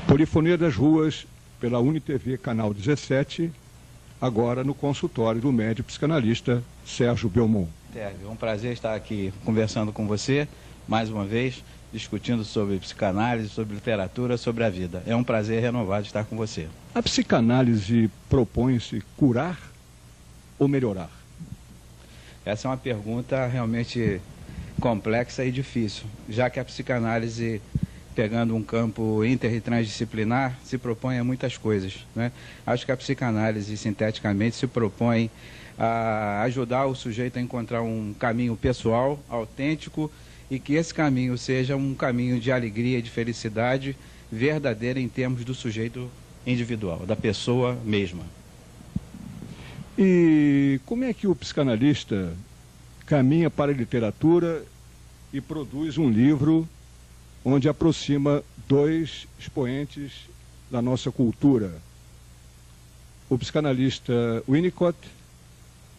Polifonia das Ruas, pela UniTV, canal 17, agora no consultório do médico psicanalista Sérgio Belmont. É um prazer estar aqui conversando com você, mais uma vez, discutindo sobre psicanálise, sobre literatura, sobre a vida. É um prazer renovado estar com você. A psicanálise propõe-se curar ou melhorar? Essa é uma pergunta realmente complexa e difícil, já que a psicanálise, pegando um campo inter e transdisciplinar, se propõe a muitas coisas, né? Acho que a psicanálise, sinteticamente, se propõe a ajudar o sujeito a encontrar um caminho pessoal, autêntico, e que esse caminho seja um caminho de alegria e de felicidade verdadeira em termos do sujeito individual, da pessoa mesma. E como é que o psicanalista caminha para a literatura e produz um livro onde aproxima dois expoentes da nossa cultura, o psicanalista Winnicott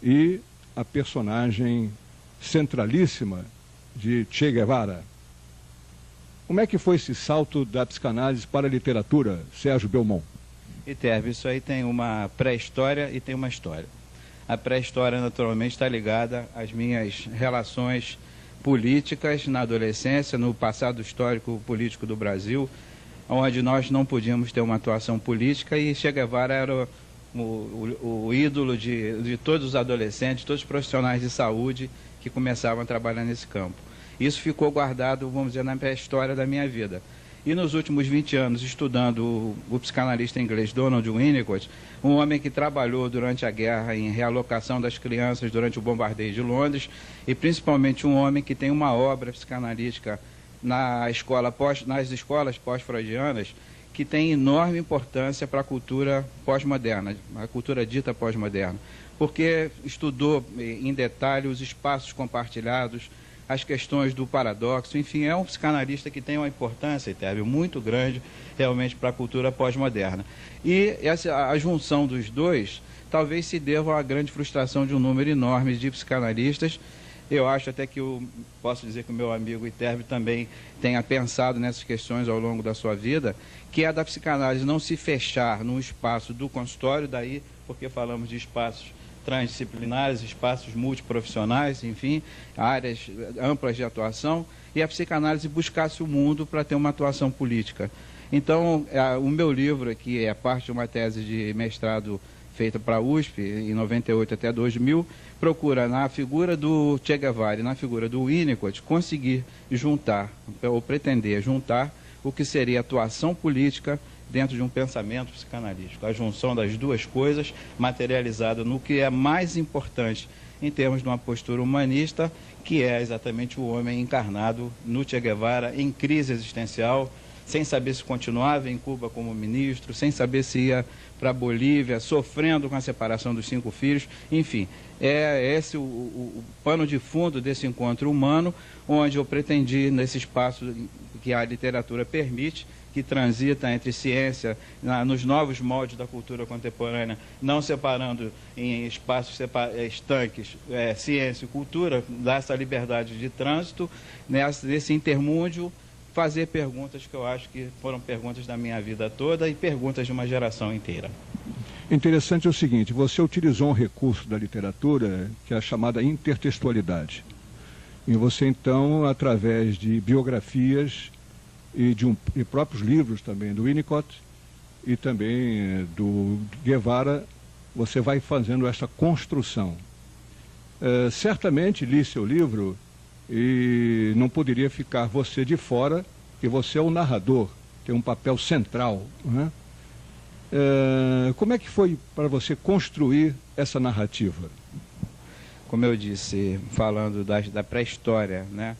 e a personagem centralíssima de Che Guevara? Como é que foi esse salto da psicanálise para a literatura, Sérgio Belmont? Iterve, isso aí tem uma pré-história e tem uma história. A pré-história, naturalmente, está ligada às minhas relações políticas na adolescência, no passado histórico político do Brasil, onde nós não podíamos ter uma atuação política, e Che Guevara era o ídolo de todos os adolescentes, todos os profissionais de saúde que começavam a trabalhar nesse campo. Isso ficou guardado, vamos dizer, na pré-história da minha vida. E nos últimos 20 anos, estudando o psicanalista inglês Donald Winnicott, um homem que trabalhou durante a guerra em realocação das crianças durante o bombardeio de Londres, e principalmente um homem que tem uma obra psicanalítica nas escolas pós-freudianas, que tem enorme importância para a cultura pós-moderna, a cultura dita pós-moderna, porque estudou em detalhe os espaços compartilhados, as questões do paradoxo, enfim, é um psicanalista que tem uma importância, Iterve, muito grande realmente para a cultura pós-moderna. E a junção dos dois talvez se deva à grande frustração de um número enorme de psicanalistas. Eu acho até que posso dizer que o meu amigo Iterve também tenha pensado nessas questões ao longo da sua vida, que é da psicanálise não se fechar no espaço do consultório, daí porque falamos de espaços transdisciplinares, espaços multiprofissionais, enfim, áreas amplas de atuação, e a psicanálise buscasse o mundo para ter uma atuação política. Então, o meu livro aqui é parte de uma tese de mestrado feita para a USP, em 98 até 2000, procura na figura do Che Guevara e na figura do Winnicott conseguir juntar, ou pretender juntar, o que seria atuação política dentro de um pensamento psicanalítico. A junção das duas coisas materializada no que é mais importante em termos de uma postura humanista, que é exatamente o homem encarnado no Che Guevara, em crise existencial, sem saber se continuava em Cuba como ministro, sem saber se ia para a Bolívia, sofrendo com a separação dos 5 filhos, enfim. É esse o pano de fundo desse encontro humano, onde eu pretendi, nesse espaço que a literatura permite, que transita entre ciência, nos novos moldes da cultura contemporânea, não separando em espaços estanques ciência e cultura, dá essa liberdade de trânsito, nesse intermúndio, fazer perguntas que eu acho que foram perguntas da minha vida toda e perguntas de uma geração inteira. Interessante é o seguinte, você utilizou um recurso da literatura que é a chamada intertextualidade. E você, então, através de biografias e de próprios livros também do Winnicott e também do Guevara, você vai fazendo essa construção. Certamente li seu livro e não poderia ficar você de fora, porque você é o narrador, tem um papel central, né? Como é que foi para você construir essa narrativa? Como eu disse, falando da pré-história, né?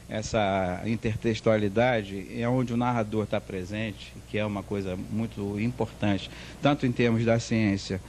Essa intertextualidade é onde o narrador está presente, que é uma coisa muito importante, tanto em termos da ciência,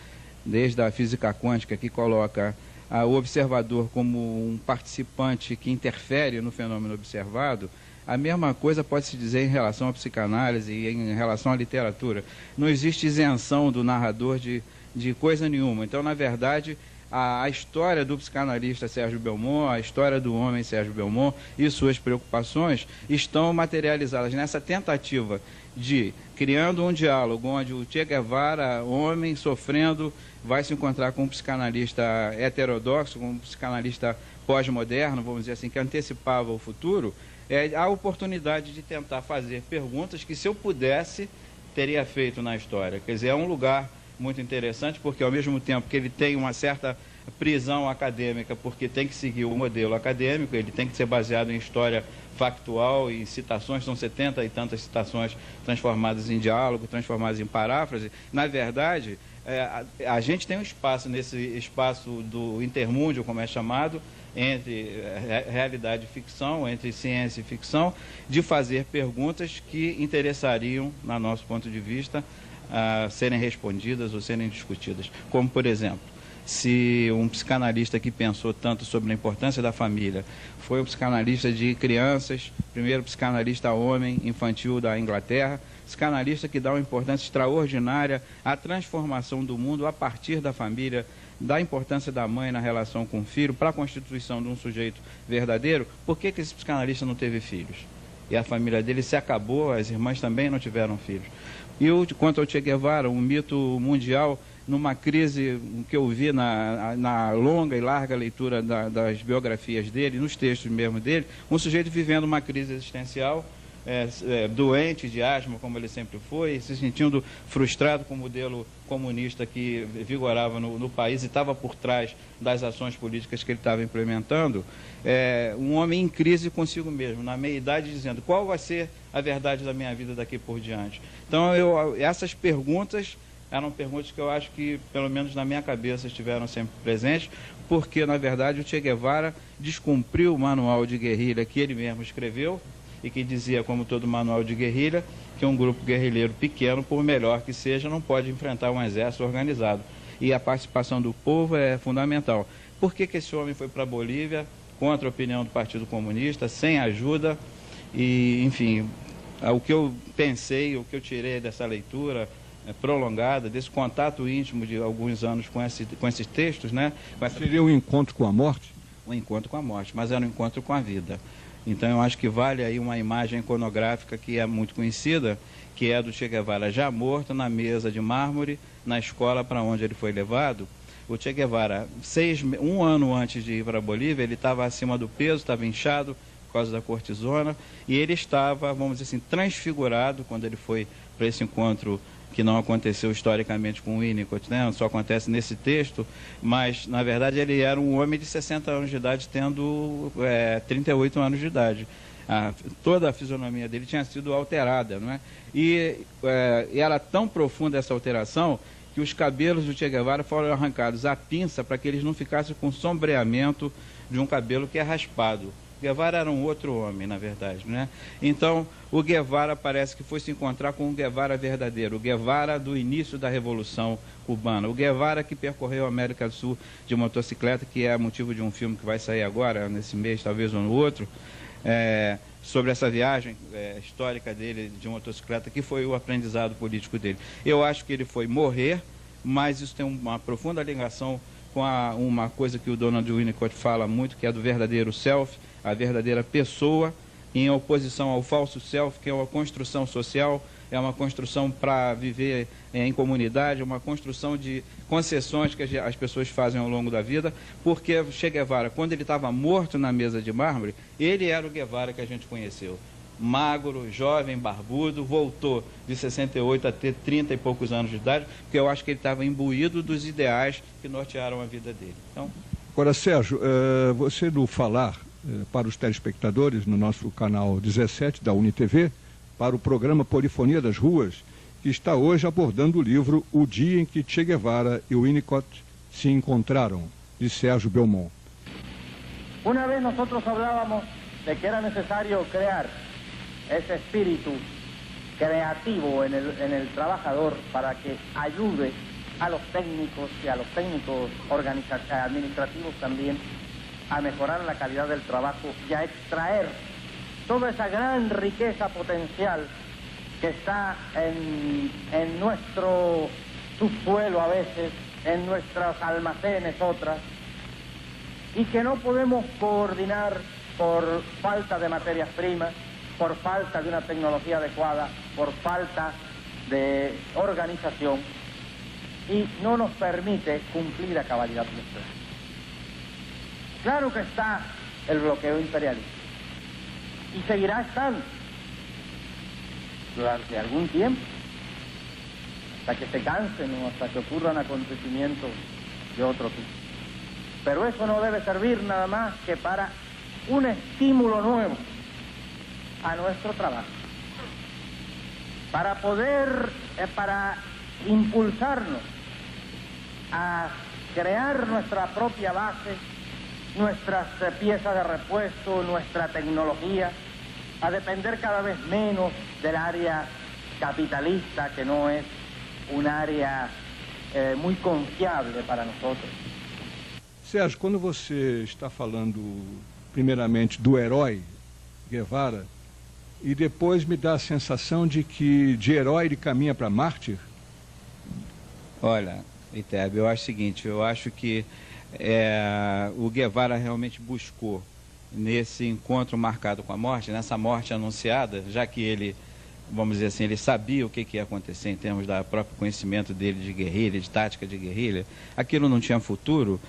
desde a física quântica, que coloca o observador como um participante que interfere no fenômeno observado. A mesma coisa pode-se dizer em relação à psicanálise e em relação à literatura. Não existe isenção do narrador de coisa nenhuma. Então, na verdade, a história do psicanalista Sérgio Belmont, a história do homem Sérgio Belmont e suas preocupações estão materializadas nessa tentativa de, criando um diálogo onde o Che Guevara, homem sofrendo, vai se encontrar com um psicanalista heterodoxo, com um psicanalista pós-moderno, vamos dizer assim, que antecipava o futuro, a oportunidade de tentar fazer perguntas que, se eu pudesse, teria feito na história. Quer dizer, é um lugar muito interessante, porque ao mesmo tempo que ele tem uma certa prisão acadêmica, porque tem que seguir o modelo acadêmico, ele tem que ser baseado em história factual e citações, são 70 e tantas citações transformadas em diálogo, transformadas em paráfrase. Na verdade, a gente tem um espaço, nesse espaço do intermúndio, como é chamado, entre realidade e ficção, entre ciência e ficção, de fazer perguntas que interessariam, no nosso ponto de vista, a serem respondidas ou serem discutidas. Como, por exemplo, se um psicanalista que pensou tanto sobre a importância da família foi um psicanalista de crianças, primeiro psicanalista homem infantil da Inglaterra, psicanalista que dá uma importância extraordinária à transformação do mundo a partir da família, da importância da mãe na relação com o filho, para a constituição de um sujeito verdadeiro, por que esse psicanalista não teve filhos? E a família dele se acabou, as irmãs também não tiveram filhos. E quanto ao Che Guevara, um mito mundial, numa crise que eu vi na longa e larga leitura das biografias dele, nos textos mesmo dele, um sujeito vivendo uma crise existencial, doente de asma, como ele sempre foi, se sentindo frustrado com o modelo comunista que vigorava no país e estava por trás das ações políticas que ele estava implementando, um homem em crise consigo mesmo, na meia-idade, dizendo qual vai ser a verdade da minha vida daqui por diante. Então, essas perguntas eram perguntas que eu acho que, pelo menos na minha cabeça, estiveram sempre presentes, porque, na verdade, o Che Guevara descumpriu o manual de guerrilha que ele mesmo escreveu, e que dizia, como todo manual de guerrilha, que um grupo guerrilheiro pequeno, por melhor que seja, não pode enfrentar um exército organizado. E a participação do povo é fundamental. Por que esse homem foi para a Bolívia, contra a opinião do Partido Comunista, sem ajuda? E, enfim, o que eu pensei, o que eu tirei dessa leitura prolongada, desse contato íntimo de alguns anos com esses textos, né? Seria um encontro com a morte? Um encontro com a morte, mas era um encontro com a vida. Então, eu acho que vale aí uma imagem iconográfica que é muito conhecida, que é do Che Guevara já morto na mesa de mármore, na escola para onde ele foi levado. O Che Guevara, um ano antes de ir para a Bolívia, ele estava acima do peso, estava inchado por causa da cortisona, e ele estava, vamos dizer assim, transfigurado quando ele foi para esse encontro que não aconteceu historicamente com o Winnicott, né? Só acontece nesse texto, mas, na verdade, ele era um homem de 60 anos de idade, tendo 38 anos de idade. Toda a fisionomia dele tinha sido alterada, não é? E era tão profunda essa alteração que os cabelos do Che Guevara foram arrancados à pinça para que eles não ficassem com sombreamento de um cabelo que é raspado. Guevara era um outro homem, na verdade, né? Então, o Guevara parece que foi se encontrar com o Guevara verdadeiro, o Guevara do início da Revolução Cubana, o Guevara que percorreu a América do Sul de motocicleta, que é motivo de um filme que vai sair agora, nesse mês, talvez, ou no outro, sobre essa viagem histórica dele de motocicleta, que foi o aprendizado político dele. Eu acho que ele foi morrer, mas isso tem uma profunda ligação com uma coisa que o Donald Winnicott fala muito, que é do verdadeiro self, a verdadeira pessoa, em oposição ao falso self, que é uma construção social, é uma construção para viver em comunidade, uma construção de concessões que as pessoas fazem ao longo da vida, porque Che Guevara, quando ele estava morto na mesa de mármore, ele era o Guevara que a gente conheceu. Magro, jovem, barbudo, voltou de 68 a ter 30 e poucos anos de idade, porque eu acho que ele estava imbuído dos ideais que nortearam a vida dele. Então... Agora, Sérgio, você no falar para os telespectadores no nosso canal 17 da UniTV, para o programa Polifonia das Ruas, que está hoje abordando o livro O Dia em que Che Guevara e Winnicott se encontraram, de Sérgio Belmont. Una vez nosotros hablábamos de que era necesario crear ese espíritu creativo en el trabajador para que ayude a los técnicos y a los técnicos administrativos también a mejorar la calidad del trabajo y a extraer toda esa gran riqueza potencial que está en nuestro subsuelo a veces en nuestros almacenes otras, y que no podemos coordinar por falta de materias primas, por falta de una tecnología adecuada, por falta de organización, y no nos permite cumplir a cabalidad los planes. Claro que está el bloqueo imperialista, y seguirá estando durante algún tiempo, hasta que se cansen o hasta que ocurran acontecimientos de otro tipo. Pero eso no debe servir nada más que para un estímulo nuevo a nuestro trabajo, para poder, para impulsarnos a crear nuestra propia base, nuestras piezas de repuesto, nuestra tecnología, a depender cada vez menos del área capitalista, que no es un área muy confiable para nosotros. Sérgio, quando você está falando primeiramente do herói Guevara e depois me dá a sensação de que de herói ele caminha para mártir? Olha, Viterbo, eu acho o seguinte, eu acho que o Guevara realmente buscou nesse encontro marcado com a morte, nessa morte anunciada, já que ele, vamos dizer assim, ele sabia o que ia acontecer em termos do próprio conhecimento dele de guerrilha, de tática de guerrilha, aquilo não tinha futuro.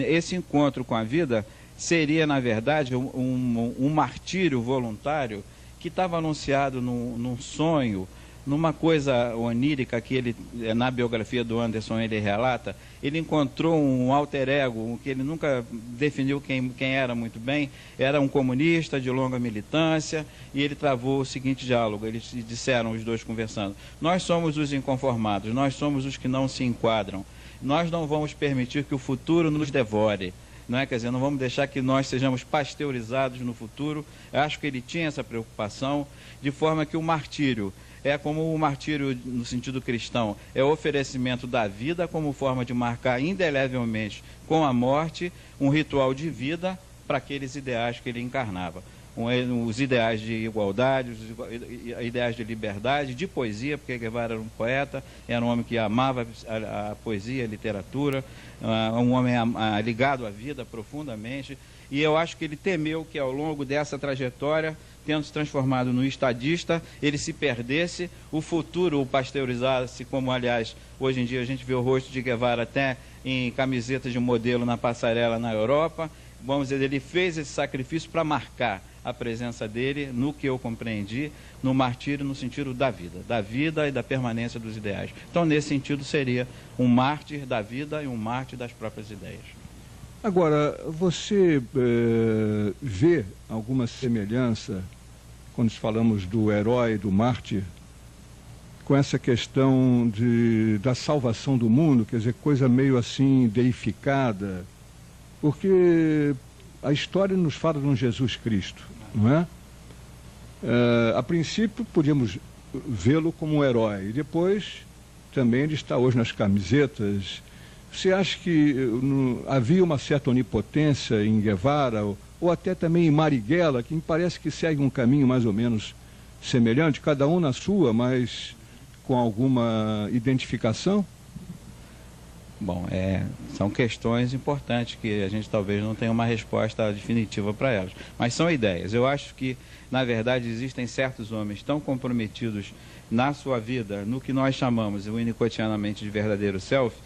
Esse encontro com a vida seria, na verdade, um martírio voluntário que estava anunciado num sonho, numa coisa onírica que ele, na biografia do Anderson, ele relata. Ele encontrou um alter ego que ele nunca definiu quem era muito bem, era um comunista de longa militância, e ele travou o seguinte diálogo, eles disseram, os dois conversando: nós somos os inconformados, nós somos os que não se enquadram, nós não vamos permitir que o futuro nos devore. Não é? Quer dizer, não vamos deixar que nós sejamos pasteurizados no futuro. Eu acho que ele tinha essa preocupação, de forma que o martírio é como o martírio no sentido cristão, é o oferecimento da vida como forma de marcar indelevelmente com a morte um ritual de vida para aqueles ideais que ele encarnava. Os ideais de igualdade, os ideais de liberdade, de poesia, porque Guevara era um poeta, era um homem que amava a poesia, a literatura, um homem ligado à vida profundamente, e eu acho que ele temeu que ao longo dessa trajetória, tendo se transformado no estadista, ele se perdesse, o futuro o pasteurizasse, como aliás hoje em dia a gente vê o rosto de Guevara até em camisetas de modelo na passarela na Europa. Vamos dizer, ele fez esse sacrifício para marcar a presença dele, no que eu compreendi, no martírio no sentido da vida e da permanência dos ideais. Então, nesse sentido, seria um mártir da vida e um mártir das próprias ideias. Agora, você vê alguma semelhança, quando falamos do herói, do mártir, com essa questão da salvação do mundo, quer dizer, coisa meio assim deificada, porque a história nos fala de um Jesus Cristo, não é? A princípio, podíamos vê-lo como um herói, e depois também ele está hoje nas camisetas. Você acha que havia uma certa onipotência em Guevara, ou até também em Marighella, que me parece que segue um caminho mais ou menos semelhante, cada um na sua, mas com alguma identificação? Bom, são questões importantes que a gente talvez não tenha uma resposta definitiva para elas, mas são ideias. Eu acho que, na verdade, existem certos homens tão comprometidos na sua vida, no que nós chamamos winnicottianamente de verdadeiro self,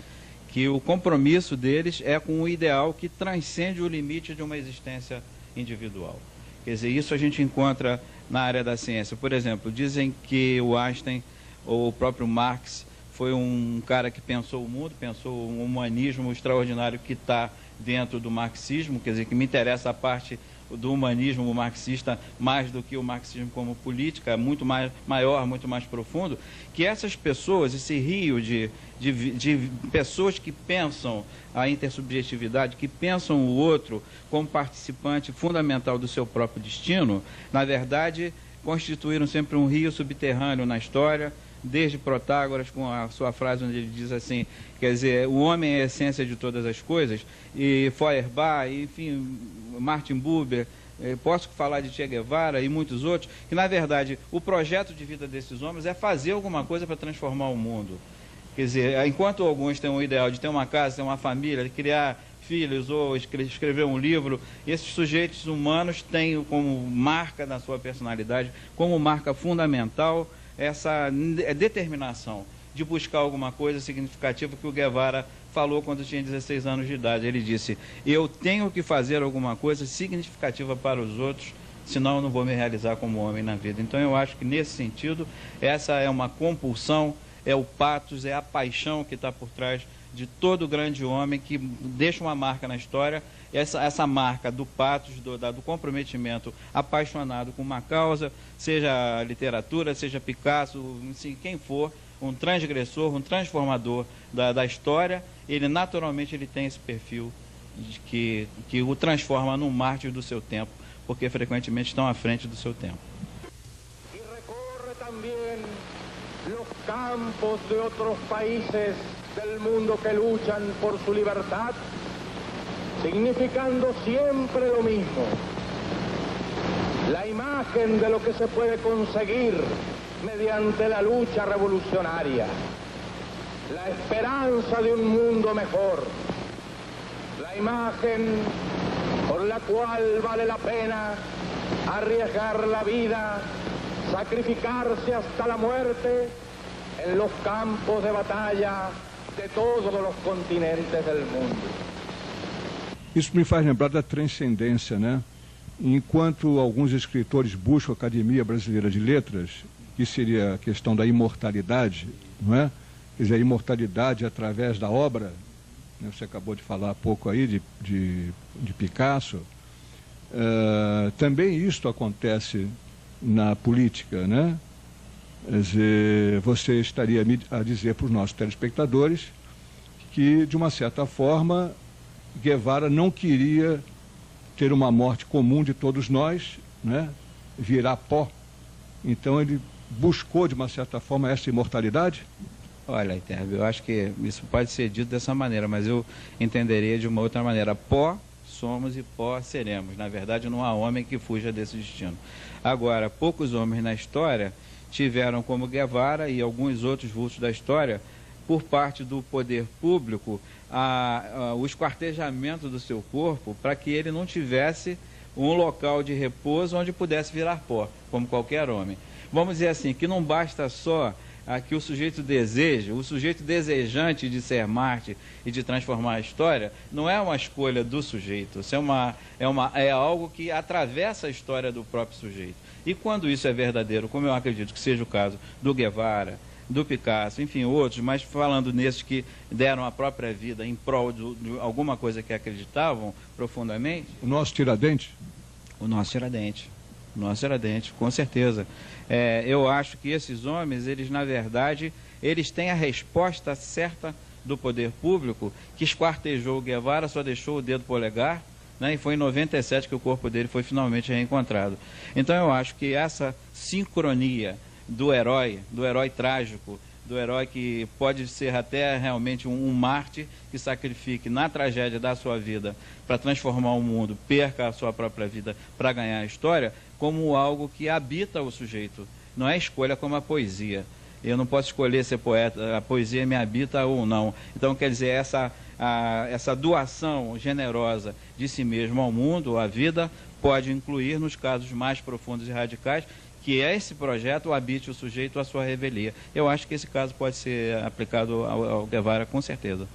que o compromisso deles é com um ideal que transcende o limite de uma existência individual. Quer dizer, isso a gente encontra na área da ciência. Por exemplo, dizem que o Einstein, ou o próprio Marx, foi um cara que pensou o mundo, pensou um humanismo extraordinário que está dentro do marxismo, quer dizer, que me interessa a parte do humanismo marxista mais do que o marxismo como política, muito mais maior, muito mais profundo, que essas pessoas, esse rio de pessoas que pensam a intersubjetividade, que pensam o outro como participante fundamental do seu próprio destino, na verdade, constituíram sempre um rio subterrâneo na história, desde Protágoras, com a sua frase onde ele diz assim, quer dizer, o homem é a essência de todas as coisas, e Feuerbach, enfim, Martin Buber, posso falar de Che Guevara e muitos outros, que na verdade o projeto de vida desses homens é fazer alguma coisa para transformar o mundo. Quer dizer, enquanto alguns têm um ideal de ter uma casa, ter uma família, de criar filhos ou escrever um livro, esses sujeitos humanos têm como marca na sua personalidade, como marca fundamental, essa determinação de buscar alguma coisa significativa que o Guevara falou quando tinha 16 anos de idade. Ele disse: eu tenho que fazer alguma coisa significativa para os outros, senão eu não vou me realizar como homem na vida. Então eu acho que nesse sentido, essa é uma compulsão, é o pathos, é a paixão que está por trás de todo grande homem que deixa uma marca na história. Essa marca do pathos, do comprometimento apaixonado com uma causa, seja a literatura, seja Picasso, assim, quem for, um transgressor, um transformador da história, ele naturalmente ele tem esse perfil que o transforma num mártir do seu tempo, porque frequentemente estão à frente do seu tempo. E recorre também os campos de outros países del mundo que luchan por su libertad, significando siempre lo mismo, la imagen de lo que se puede conseguir mediante la lucha revolucionaria, la esperanza de un mundo mejor, la imagen por la cual vale la pena arriesgar la vida, sacrificarse hasta la muerte en los campos de batalla de todos los continentes del mundo. Isso me faz lembrar da transcendência, né? Enquanto alguns escritores buscam a Academia Brasileira de Letras, que seria a questão da imortalidade, não é? Quer dizer, a imortalidade através da obra, né? Você acabou de falar há pouco aí de Picasso, também isto acontece na política, né? Quer dizer, você estaria a dizer para os nossos telespectadores que, de uma certa forma, Guevara não queria ter uma morte comum de todos nós, né? Virar pó. Então ele buscou, de uma certa forma, essa imortalidade? Olha, Iterbe, eu acho que isso pode ser dito dessa maneira, mas eu entenderia de uma outra maneira. Pó somos e pó seremos. Na verdade, não há homem que fuja desse destino. Agora, poucos homens na história tiveram como Guevara e alguns outros vultos da história, por parte do poder público, o esquartejamento do seu corpo para que ele não tivesse um local de repouso onde pudesse virar pó, como qualquer homem. Vamos dizer assim, que não basta só que o sujeito deseja, o sujeito desejante de ser mártir e de transformar a história, não é uma escolha do sujeito, isso é algo que atravessa a história do próprio sujeito. E quando isso é verdadeiro, como eu acredito que seja o caso do Guevara, do Picasso, enfim, outros, mas falando nesses que deram a própria vida em prol de alguma coisa que acreditavam profundamente. O nosso Tiradentes? O nosso Tiradentes. O nosso Tiradentes, com certeza. Eu acho que esses homens, eles na verdade, eles têm a resposta certa do poder público, que esquartejou o Guevara, só deixou o dedo polegar, né, e foi em 97 que o corpo dele foi finalmente reencontrado. Então eu acho que essa sincronia do herói trágico, do herói que pode ser até realmente um mártir que sacrifique na tragédia da sua vida para transformar o mundo, perca a sua própria vida para ganhar a história, como algo que habita o sujeito. Não é escolha como a poesia. Eu não posso escolher ser poeta, a poesia me habita ou não. Então, quer dizer, essa doação generosa de si mesmo ao mundo, à vida, pode incluir nos casos mais profundos e radicais, que esse projeto habite o sujeito à sua revelia. Eu acho que esse caso pode ser aplicado ao Guevara, com certeza.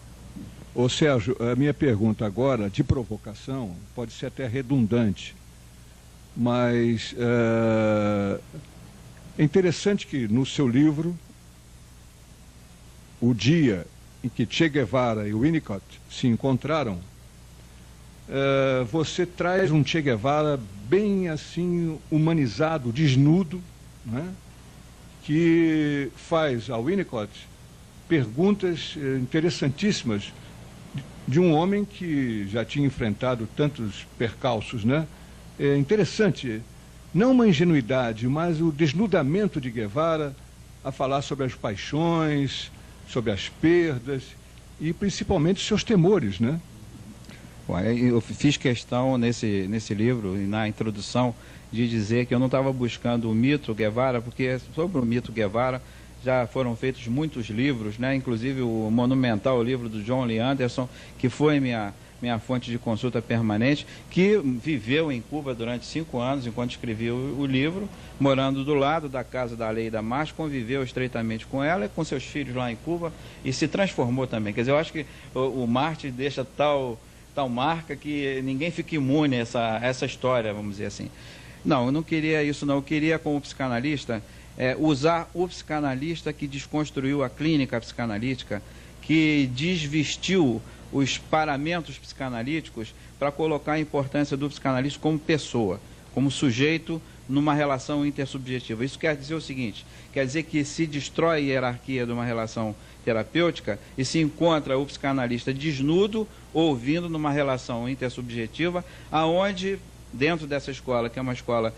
Ô Sérgio, a minha pergunta agora, de provocação, pode ser até redundante, mas é interessante que no seu livro, o dia em que Che Guevara e Winnicott se encontraram, você traz um Che Guevara bem assim humanizado, desnudo, né? Que faz ao Winnicott perguntas interessantíssimas de um homem que já tinha enfrentado tantos percalços, né? É interessante, não uma ingenuidade, mas o desnudamento de Guevara a falar sobre as paixões, sobre as perdas e principalmente seus temores, né? Eu fiz questão nesse livro e na introdução de dizer que eu não estava buscando o mito Guevara, porque sobre o mito Guevara já foram feitos muitos livros, né? Inclusive o monumental livro do John Lee Anderson, que foi minha fonte de consulta permanente, que viveu em Cuba durante 5 anos, enquanto escrevia o livro, morando do lado da casa da Leida Marx, conviveu estreitamente com ela e com seus filhos lá em Cuba e se transformou também. Quer dizer, eu acho que o Marx deixa tal marca que ninguém fica imune a essa história, vamos dizer assim. Não, eu não queria isso, não. Eu queria, como psicanalista, usar o psicanalista que desconstruiu a clínica psicanalítica, que desvestiu os paramentos psicanalíticos para colocar a importância do psicanalista como pessoa, como sujeito numa relação intersubjetiva. Isso quer dizer o seguinte, quer dizer que se destrói a hierarquia de uma relação terapêutica e se encontra o psicanalista desnudo, ouvindo numa relação intersubjetiva, aonde, dentro dessa escola, que é uma escola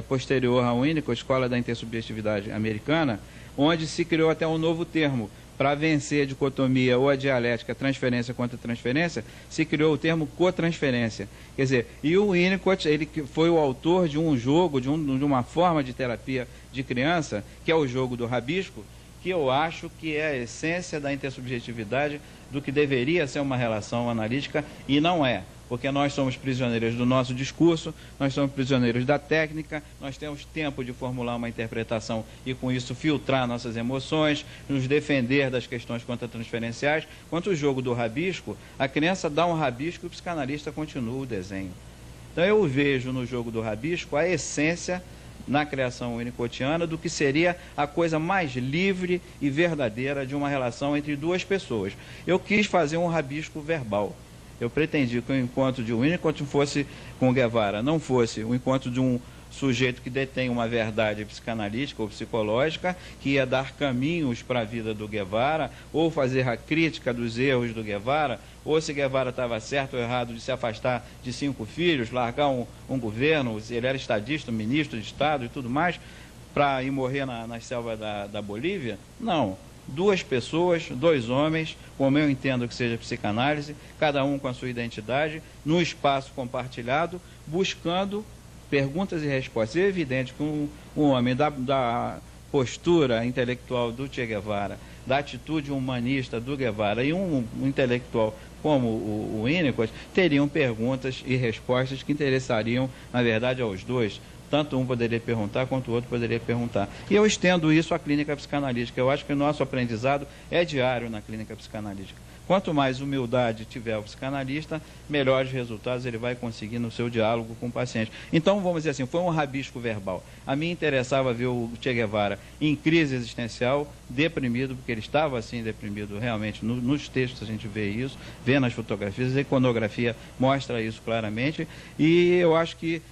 posterior à Winnicott, a escola da intersubjetividade americana, onde se criou até um novo termo, para vencer a dicotomia ou a dialética transferência contra transferência, se criou o termo cotransferência. Quer dizer, e o Winnicott, ele foi o autor de um jogo, de uma forma de terapia de criança, que é o jogo do rabisco, que eu acho que é a essência da intersubjetividade, do que deveria ser uma relação analítica, e não é. Porque nós somos prisioneiros do nosso discurso, nós somos prisioneiros da técnica, nós temos tempo de formular uma interpretação e, com isso, filtrar nossas emoções, nos defender das questões contratransferenciais. Quanto ao jogo do rabisco, a criança dá um rabisco e o psicanalista continua o desenho. Então, eu vejo no jogo do rabisco a essência, na criação winnicottiana, do que seria a coisa mais livre e verdadeira de uma relação entre duas pessoas. Eu quis fazer um rabisco verbal. Eu pretendi que o encontro de Winnicott fosse com Guevara, não fosse o encontro de um sujeito que detém uma verdade psicanalítica ou psicológica, que ia dar caminhos para a vida do Guevara, ou fazer a crítica dos erros do Guevara, ou se Guevara estava certo ou errado de se afastar de 5 filhos, largar um governo, ele era estadista, ministro de Estado e tudo mais, para ir morrer na selva da Bolívia. Não. 2 pessoas, 2 homens, como eu entendo que seja psicanálise, cada um com a sua identidade, num espaço compartilhado, buscando perguntas e respostas. É evidente que um homem da postura intelectual do Che Guevara, da atitude humanista do Guevara e um intelectual como o Winnicott, teriam perguntas e respostas que interessariam, na verdade, aos dois. Tanto um poderia perguntar, quanto o outro poderia perguntar. E eu estendo isso à clínica psicanalítica. Eu acho que o nosso aprendizado é diário na clínica psicanalítica. Quanto mais humildade tiver o psicanalista, melhores resultados ele vai conseguir no seu diálogo com o paciente. Então, vamos dizer assim, foi um rabisco verbal. A mim interessava ver o Che Guevara em crise existencial, deprimido, porque ele estava assim deprimido realmente. Nos textos a gente vê isso, vê nas fotografias, a iconografia mostra isso claramente. E eu acho que,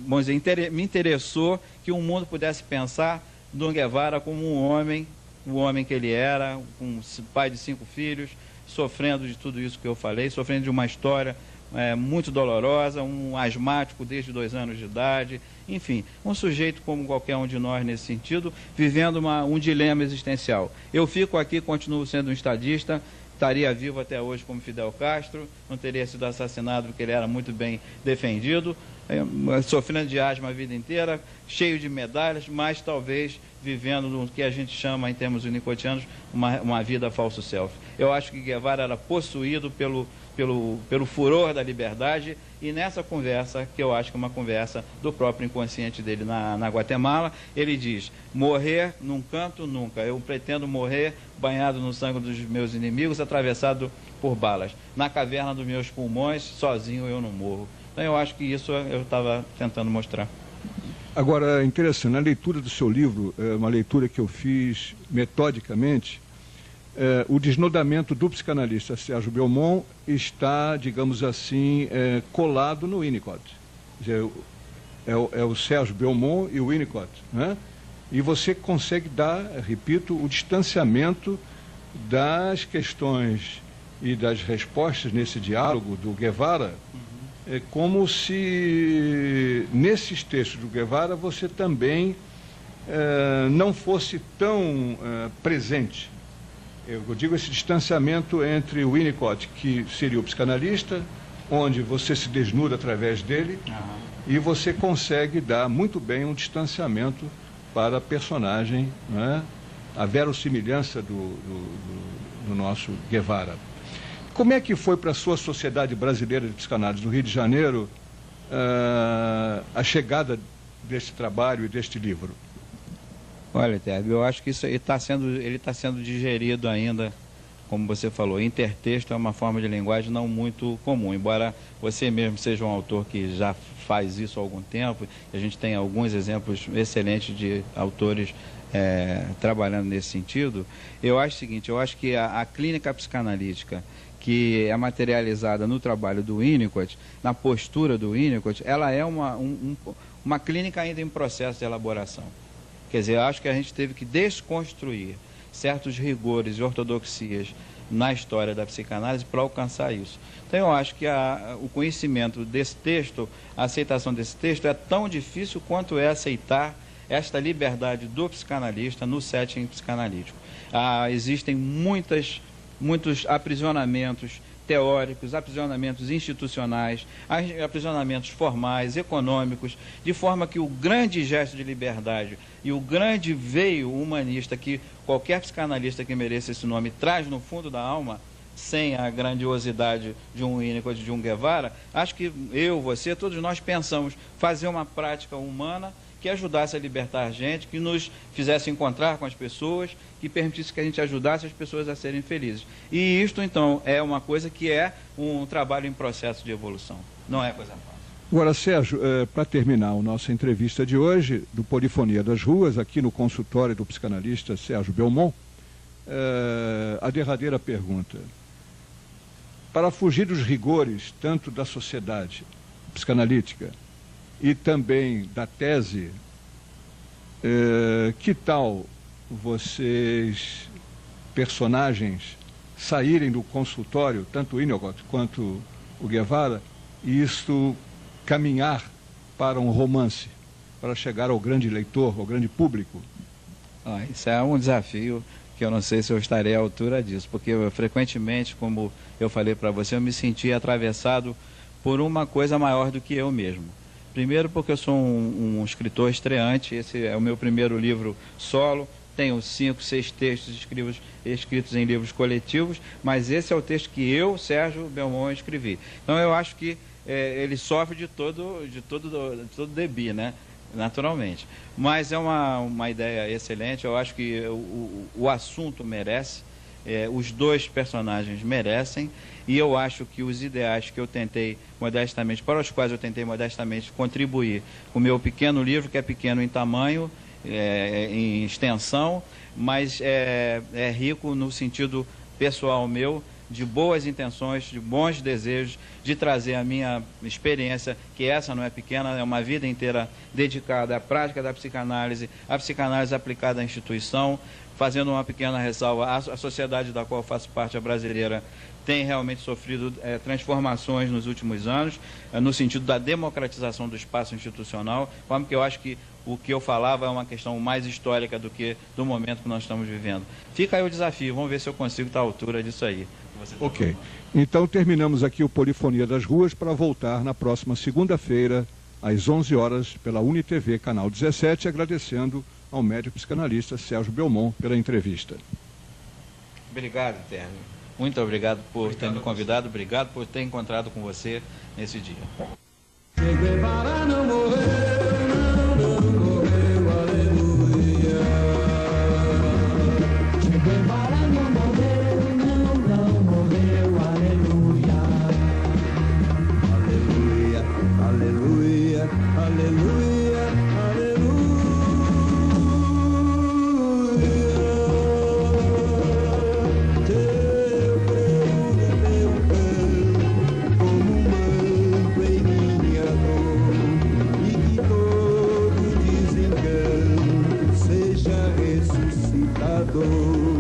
vamos dizer, me interessou que o mundo pudesse pensar do Guevara como um homem, o homem que ele era, um pai de 5 filhos, sofrendo de tudo isso que eu falei, sofrendo de uma história muito dolorosa, um asmático desde 2 anos de idade, enfim, um sujeito como qualquer um de nós nesse sentido, vivendo um dilema existencial. Eu fico aqui, continuo sendo um estadista, estaria vivo até hoje como Fidel Castro, não teria sido assassinado porque ele era muito bem defendido, sofrendo de asma a vida inteira, cheio de medalhas, mas talvez vivendo no que a gente chama, em termos winnicottianos, uma vida falso self. Eu acho que Guevara era possuído pelo furor da liberdade, e nessa conversa, que eu acho que é uma conversa do próprio inconsciente dele na Guatemala, ele diz: morrer num canto nunca, eu pretendo morrer banhado no sangue dos meus inimigos, atravessado por balas. Na caverna dos meus pulmões, sozinho eu não morro. Então eu acho que isso eu estava tentando mostrar. Agora, interessante, na leitura do seu livro, uma leitura que eu fiz metodicamente, o desnudamento do psicanalista Sérgio Belmont está, digamos assim, colado no Winnicott. Quer dizer, é o Sérgio Belmont e o Winnicott, né? E você consegue dar, repito, o distanciamento das questões e das respostas nesse diálogo do Guevara, como se nesses textos do Guevara você também não fosse tão presente. Eu digo esse distanciamento entre o Winnicott, que seria o psicanalista, onde você se desnuda através dele, e você consegue dar muito bem um distanciamento para a personagem, né, a verossimilhança do nosso Guevara. Como é que foi para a sua Sociedade Brasileira de Psicanálise no Rio de Janeiro a chegada deste trabalho e deste livro? Olha, Tércio, eu acho que isso ele está sendo digerido ainda, como você falou. Intertexto é uma forma de linguagem não muito comum, embora você mesmo seja um autor que já faz isso há algum tempo, e a gente tem alguns exemplos excelentes de autores trabalhando nesse sentido. Eu acho o seguinte, eu acho que a clínica psicanalítica que é materializada no trabalho do Winnicott, na postura do Winnicott, ela é uma clínica ainda em processo de elaboração. Quer dizer, eu acho que a gente teve que desconstruir certos rigores e ortodoxias na história da psicanálise para alcançar isso. Então eu acho que o conhecimento desse texto, a aceitação desse texto é tão difícil quanto é aceitar esta liberdade do psicanalista no setting psicanalítico. Existem muitos aprisionamentos teóricos, aprisionamentos institucionais, aprisionamentos formais, econômicos, de forma que o grande gesto de liberdade e o grande veio humanista que qualquer psicanalista que mereça esse nome traz no fundo da alma, sem a grandiosidade de um Winnicott, de um Guevara, acho que eu, você, todos nós pensamos fazer uma prática humana que ajudasse a libertar a gente, que nos fizesse encontrar com as pessoas, que permitisse que a gente ajudasse as pessoas a serem felizes. E isto, então, é uma coisa que é um trabalho em processo de evolução. Não é coisa fácil. Agora, Sérgio, para terminar a nossa entrevista de hoje, do Polifonia das Ruas, aqui no consultório do psicanalista Sérgio Belmont, a derradeira pergunta. Para fugir dos rigores, tanto da sociedade psicanalítica e também da tese, que tal vocês, personagens, saírem do consultório, tanto o Winnicott quanto o Guevara, e isto caminhar para um romance, para chegar ao grande leitor, ao grande público? Isso é um desafio que eu não sei se eu estarei à altura disso, porque frequentemente, como eu falei para você, eu me senti atravessado por uma coisa maior do que eu mesmo. Primeiro porque eu sou um escritor estreante, esse é o meu primeiro livro solo, tenho 5, 6 textos escritos em livros coletivos, mas esse é o texto que eu, Sérgio Belmont, escrevi. Então eu acho que ele sofre de todo debit, né? Naturalmente. Mas é uma ideia excelente, eu acho que o assunto merece, os dois personagens merecem, e eu acho que os ideais que eu tentei modestamente, para os quais eu tentei modestamente contribuir com o meu pequeno livro, que é pequeno em tamanho, em extensão, mas é rico no sentido pessoal meu, de boas intenções, de bons desejos, de trazer a minha experiência, que essa não é pequena, é uma vida inteira dedicada à prática da psicanálise, à psicanálise aplicada à instituição, fazendo uma pequena ressalva, a sociedade da qual eu faço parte, a brasileira, tem realmente sofrido transformações nos últimos anos, no sentido da democratização do espaço institucional, como que eu acho que o que eu falava é uma questão mais histórica do que do momento que nós estamos vivendo. Fica aí o desafio, vamos ver se eu consigo estar à altura disso aí. Ok. Então terminamos aqui o Polifonia das Ruas para voltar na próxima segunda-feira, às 11 horas, pela UniTV, canal 17, agradecendo ao médico psicanalista Sérgio Belmont pela entrevista. Obrigado, Tércio. Muito obrigado por ter me convidado, obrigado por ter encontrado com você nesse dia. Seja ressuscitador.